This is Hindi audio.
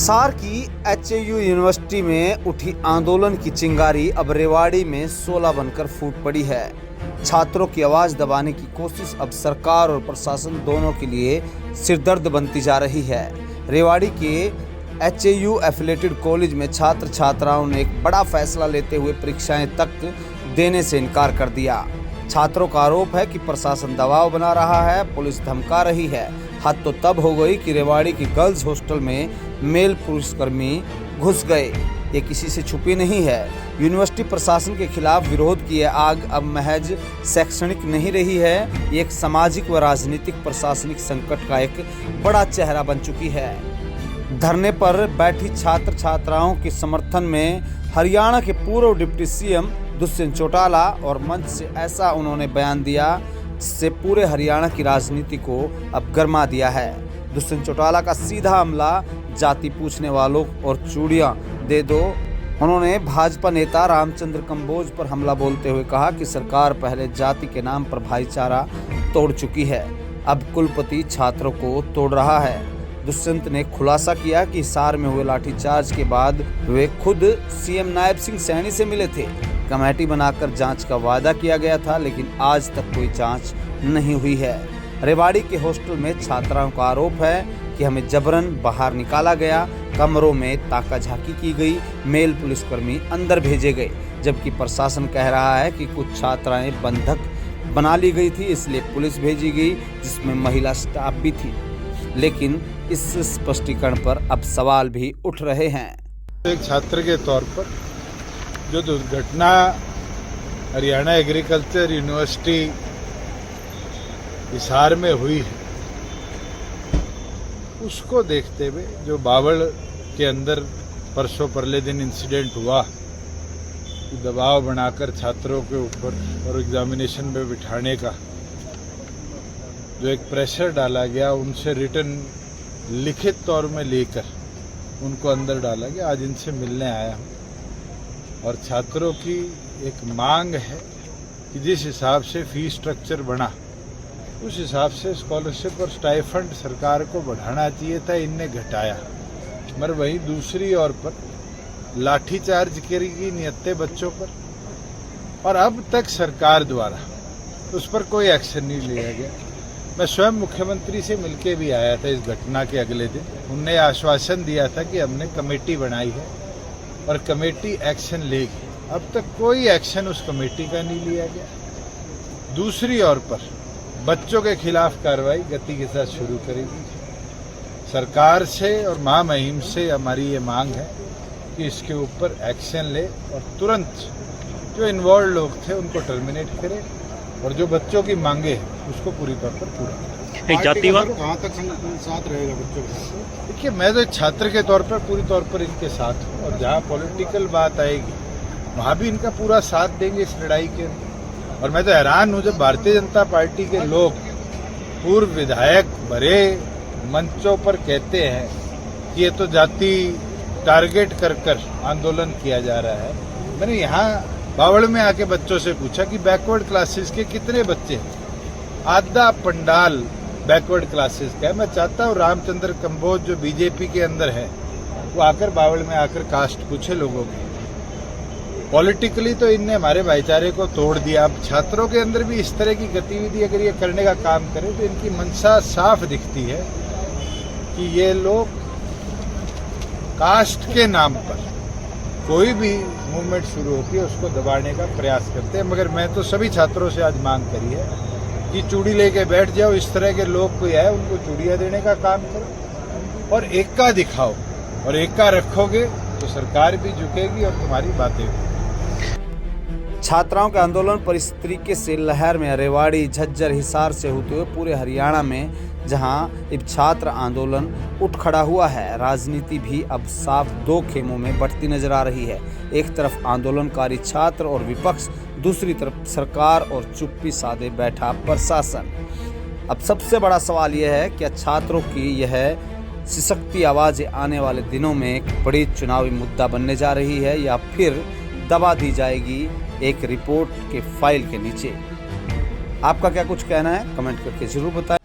हिसार की एचएयू यूनिवर्सिटी में उठी आंदोलन की चिंगारी अब रेवाड़ी में 16 बनकर फूट पड़ी है। छात्रों की आवाज दबाने की कोशिश अब सरकार और प्रशासन दोनों के लिए सिरदर्द बनती जा रही है। रेवाड़ी के एचएयू एफिलेटेड कॉलेज में छात्र छात्राओं ने एक बड़ा फैसला लेते हुए परीक्षाएं तक देने से इनकार कर दिया। छात्रों का आरोप है कि प्रशासन दबाव बना रहा है, पुलिस धमका रही है। हद तो तब हो गई कि रेवाड़ी की गर्ल्स हॉस्टल में मेल पुलिसकर्मी घुस गए। ये किसी से छुपी नहीं है। यूनिवर्सिटी प्रशासन के खिलाफ विरोध की यह आग अब महज शैक्षणिक नहीं रही है, ये एक सामाजिक व राजनीतिक प्रशासनिक संकट का एक बड़ा चेहरा बन चुकी है। धरने पर बैठी छात्र छात्राओं के समर्थन में हरियाणा के पूर्व डिप्टी सीएम दुष्यंत चौटाला और मंच से ऐसा उन्होंने बयान दिया जिससे पूरे हरियाणा की राजनीति को अब गरमा दिया है। दुष्यंत चौटाला का सीधा हमला जाति पूछने वालों और चूड़ियां दे दो। उन्होंने भाजपा नेता रामचंद्र कंबोज पर हमला बोलते हुए कहा कि सरकार पहले जाति के नाम पर भाईचारा तोड़ चुकी है, अब कुलपति छात्रों को तोड़ रहा है। दुष्यंत ने खुलासा किया कि हिसार में हुए लाठीचार्ज के बाद वे खुद सीएम नायब सिंह सैनी से मिले थे। कमेटी बनाकर जांच का वादा किया गया था, लेकिन आज तक कोई जांच नहीं हुई है। रेवाड़ी के हॉस्टल में छात्राओं का आरोप है कि हमें जबरन बाहर निकाला गया, कमरों में ताका-झाकी की गई, मेल पुलिसकर्मी अंदर भेजे गए, जबकि प्रशासन कह रहा है कि कुछ छात्राएं बंधक बना ली गई थी, इसलिए पुलिस भेजी गई जिसमें महिला स्टाफ भी थी। लेकिन इस स्पष्टीकरण पर अब सवाल भी उठ रहे हैं। एक छात्र के तौर पर जो दुर्घटना हरियाणा एग्रीकल्चर यूनिवर्सिटी हिसार में हुई है, उसको देखते हुए जो बावड़ के अंदर परसों परले दिन इंसिडेंट हुआ, दबाव बनाकर छात्रों के ऊपर और एग्जामिनेशन में बिठाने का जो एक प्रेशर डाला गया, उनसे रिटन लिखित तौर में लेकर उनको अंदर डाला गया। आज इनसे मिलने आया हूँ और छात्रों की एक मांग है कि जिस हिसाब से फीस स्ट्रक्चर बना, उस हिसाब से स्कॉलरशिप और स्टाइफंड सरकार को बढ़ाना चाहिए था, इनने घटाया। मगर वहीं दूसरी ओर पर लाठीचार्ज करेगी नियत्ते बच्चों पर, और अब तक सरकार द्वारा उस पर कोई एक्शन नहीं लिया गया। मैं स्वयं मुख्यमंत्री से मिलके भी आया था इस घटना के अगले दिन। उनने आश्वासन दिया था कि हमने कमेटी बनाई है और कमेटी एक्शन लेगी। अब तक कोई एक्शन उस कमेटी का नहीं लिया गया। दूसरी ओर पर बच्चों के खिलाफ कार्रवाई गति के साथ शुरू करेगी। सरकार से और महामहिम से हमारी ये मांग है कि इसके ऊपर एक्शन ले और तुरंत जो इन्वॉल्व लोग थे उनको टर्मिनेट करे और जो बच्चों की मांगे हैं उसको पूरी तौर पर पूरा करें। जातिवाद कहाँ तक साथ रहेगा बच्चों के साथ? देखिए, मैं तो एक छात्र के तौर पर पूरी तौर पर इनके साथ हूँ, और जहाँ पॉलिटिकल बात आएगी वहाँ भी इनका पूरा साथ देंगे इस लड़ाई के अंदर। और मैं तो हैरान हूँ जब भारतीय जनता पार्टी के लोग, पूर्व विधायक बड़े मंचों पर कहते हैं कि ये तो जाति टारगेट कर आंदोलन किया जा रहा है। मैंने यहाँ बावड़ में आके बच्चों से पूछा कि बैकवर्ड क्लासेस के कितने बच्चे हैं? आधा पंडाल बैकवर्ड क्लासेस का है। मैं चाहता हूँ रामचंद्र कंबोज जो बीजेपी के अंदर है, वो आकर बावड़ में आकर कास्ट पूछे लोगों की। पॉलिटिकली तो इनने हमारे भाईचारे को तोड़ दिया। अब छात्रों के अंदर भी इस तरह की गतिविधि अगर ये करने का काम करे तो इनकी मंशा साफ दिखती है कि ये लोग कास्ट के नाम पर कोई भी मूवमेंट शुरू होती है उसको दबाने का प्रयास करते हैं। मगर मैं तो सभी छात्रों से आज मांग करी है कि चूड़ी लेके बैठ जाओ, इस तरह के लोग कोई आए उनको चूड़ियां देने का काम करो और एकता दिखाओ, और एकता रखोगे तो सरकार भी झुकेगी और तुम्हारी बातें भी। छात्राओं के आंदोलन पर इस तरीके से लहर में रेवाड़ी, झज्जर, हिसार से होते हुए पूरे हरियाणा में जहां अब छात्र आंदोलन उठ खड़ा हुआ है, राजनीति भी अब साफ दो खेमों में बंटती नजर आ रही है। एक तरफ आंदोलनकारी छात्र और विपक्ष, दूसरी तरफ सरकार और चुप्पी साधे बैठा प्रशासन। अब सबसे बड़ा सवाल यह है कि छात्रों की यह सशक्ति आवाज़ें आने वाले दिनों में एक बड़ी चुनावी मुद्दा बनने जा रही है, या फिर दबा दी जाएगी एक रिपोर्ट के फाइल के नीचे। आपका क्या कुछ कहना है, कमेंट करके जरूर बताएं।